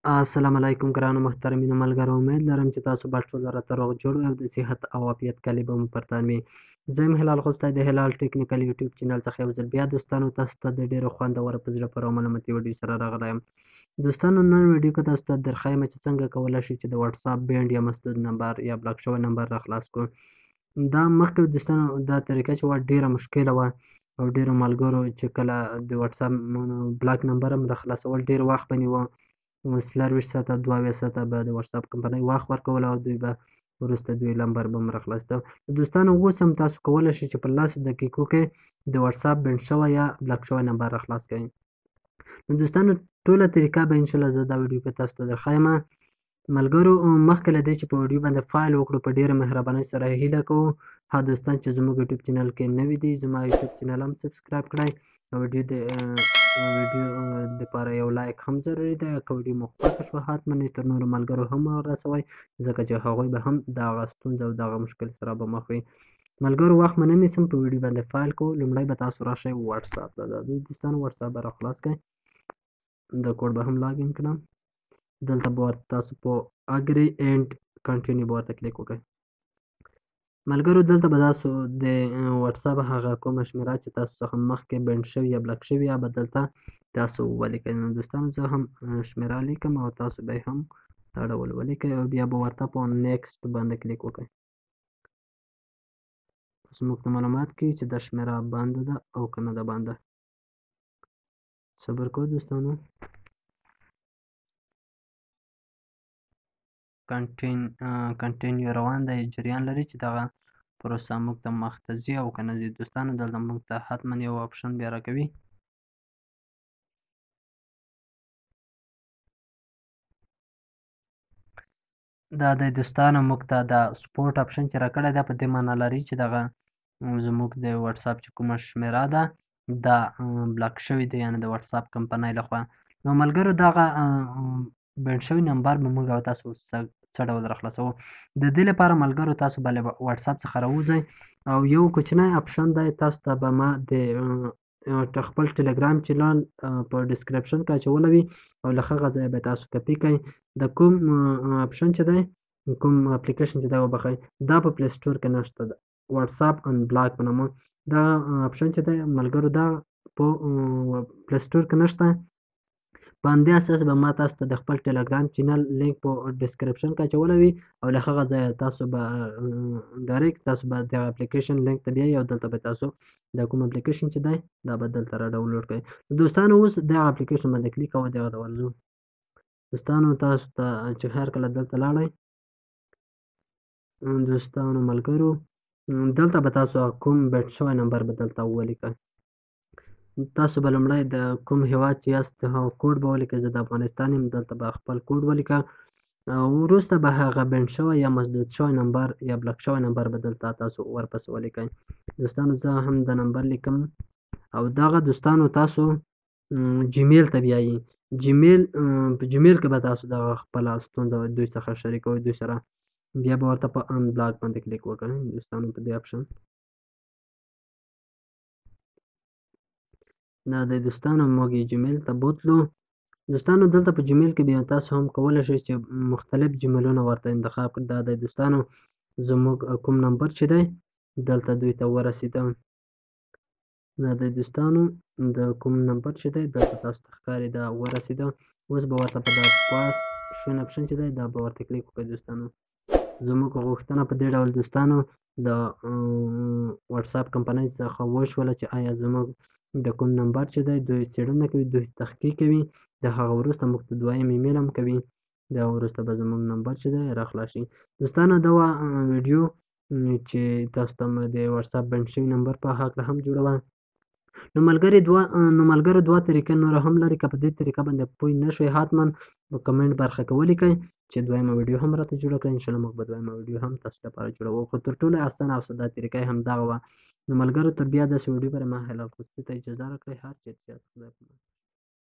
السلام علیکم ګرانو محترمینو ملګرو، امید لرم چې تاسو به ټول راته روغ جوړ او د صحت او عافیت کلي به مو پر تن وي. زه یم هلال خوستی د هلال ټیکنیکل یوټیوب چینل څخه یو ځل بیا دوستانو تاسو ته د ډېرو خوندورو په زړه پورې او معلوماتي ویډیو سره راغلی یم. دوستانو نن ویډیو کې تاسو ته درښیم چې څنګه کولی شئ چې د واتساپ بینډ یا مسدود نمبر یا بلاک شوی نمبر راخلاص کړو. دا مخکې دوستانو دا طریقه چې وه ډېره مشکله وه او ډېرو ملګرو چې کله د واتساپ بلاک نمبر هم راخلاصول ډېر وخت به نیوه. 24 ساعته 22 ساعته به د واتساپ کمپنۍ وخت ورکول او دوی به وروسته دوی نمبر به هم راخلاصېده. دوستانو اوس هم تاسو کولی شئ چې په 10 دقیقو کې د واتساپ بند شوی یا بلاک شوی نمبر راخلاص کړئ. نو دوستانو ټوله طریقه به انشاءالله زه دا ویډیو کې تاسو ته درښیم. ملګرو مخکې له دې چې په ویډیو باندې فایل وکړو په ډېره مهربانۍ سره هیله کوو ها دوستان چې زموږ یوټیوب چینل کې نوي دي زما یوټیوب چینل هم سبسکرایب کړئ او ویډیو دپاره یو لایک هم ضروري دی. که ویډیو مو خوښه شوه حتما یې تر نورو ملګرو هم ورسوئ ځکه چې هغوی به هم د هغه ستونزه او د هغه مشکل سره به مخ وي. ملګرو وخت مو نه نیسم په ویډیو باندې فایل کوو. لومړی به تاسو راشئ واتساپ ته. دا دوستانو واتساپ به راخلاص کړئ. دا کوډ به هم لاګین کړم. دلته به ورته تاسو په اګري اینډ کنټینیو به ورته کلیک وکړئ. ملګرو دلته به تاسو د واتساپ هغه کومه شمېره چې تاسو څخه مخکې بند شوي یا بلاک شوي یا به دلته تاسو ولیکئ. نو دوستانو زه هم شمېره لیکم او تاسو به یې هم دا ډول ولیکئ او بیا به ورته په نیکسټ باندې کلیک وکړئ. اوس موږ ته معلومات کوي چې دا شمېره بنده ده او که نه ده بنده. صبر کوو دوستانو. کنټینیو روان دی، جریان لري چې دغه پروسه موږ ته مخ ته ځي او که نه ځي. دوستانو دلته موږ ته حتما یو آپشن بیا راکوي. دا دی دوستانو موږ ته دا سپورټ آپشن چې راکړی دا په دې معنا لري چې دغه زموږ د واتساپ چې کومه شمېره ده دا بلاک شوې ده، یعنې د واتساپ کمپنۍ لخوا. نو ملګرو دغه بند شوي نمبر به موږ او تاسو څه ډول راخلاصوو. د دې لپاره ملګرو تاسو به له واتساپ څخه راوځئ او یو کوچنی آپشن دی تاسو ته به ما د خپل ټلګرام چینل په ډسکرپشن کې اچولی وي او له هغه ځایه به تاسو کپي کړئ. د کوم آپشن چې دی کوم اپلیکیشن چې دی وبخئ دا په پلی سټور کې نشته ده. واتساپ ان بلاک په نامه دا آپشن چې دی ملګرو دا په پلی سټور کې نشته. په همدې اساس به ما تاسو ته د خپل ټلګرام چینل لینک په ډسکرپشن کې اچولی وي او له هغه ځایه تاسو به ډایرکټ تاسو به دغه اپلیکیشن لینک ته بیایئ او دلته به تاسو دا کوم اپلیکیشن چې دی دا به دلته را ډاونلوډ کړئ. دوستانو اوس دغه اپلیکیشن باندې کلیک کوئ دغه ډول ځو. دوستانو تاسو ته چې هر کله دلته لاړئ دوستانو ملګرو دلته به تاسو کوم بند شوی نمبر به دلته ولیکئ. تاسو به لومړی د کوم هېواد چې یاست هغه کوډ به ولیکئ. زه د افغانستان یم دلته به خپل کوډ ولیکم او وروسته به هغه بند شوی یا مسدود شوی نمبر یا بلاک شوی نمبر به دلته تاسو ورپسې ولیکئ. دوستانو زه هم د نمبر لیکم او دغه دوستانو تاسو جیمیل ته بیایئ. په جیمیل کې به تاسو دغه خپله ستونزه دوی څخه شریکوئ دوی سره. بیا به ورته په ان بلاک باندې کلیک وکړئ دوستانو په دې آپشن. دا دی دوستانو موږ یې جیمیل ته بوتلو. دوستانو دلته په جیمیل کې بیا تاسو هم کولی شئ چې مختلف جیمیلونه ورته انتخاب کړئ. دا دی دوستانو زموږ کوم نمبر چې دی دلته دوی ته ورسېده. دا دی دوستانو د کوم نمبر چې دی دلته تاسو ته ښکاري دا ورسېده. اوس به ورته په دا پاس شون آپشن چې دی دا به ورته کلیک وکړئ. دوستانو زموږ غوښتنه په دې ډول دوستانو د واتساپ کمپنۍ څخه وشوله چې آیا زموږ د کوم نمبر چې دی دوی څېړنه کوي دوی تحقیق کوي د هغه وروسته موږ ته دویم ایمیل هم کوي د هغه وروسته به زموږ نمبر چې دی راخلاص شي. دوستانو دا وه ویډیو چې تاسو ته مې د واتساپ بند شوي نمبر په هکله هم جوړه وه. نو ملګرو دوه طریقې نوره هم لري. که په دې طریقه باندې پوه نه شوئ حتما په کمنټ برخه کې ولیکئ چې دویمه ویډیو هم راته جوړه کړئ. انشاءالله موږ به دویمه ویډیو هم تاسو لپاره جوړوو. خو تر ټولو اسانه او ساده طریقه یې همدغه وه. نو ملګرو تر بیا داسې ویډیو پورې ما هلال خوستی ته اجازه راکړئ. هر چیرته چې یاست خدای پامان.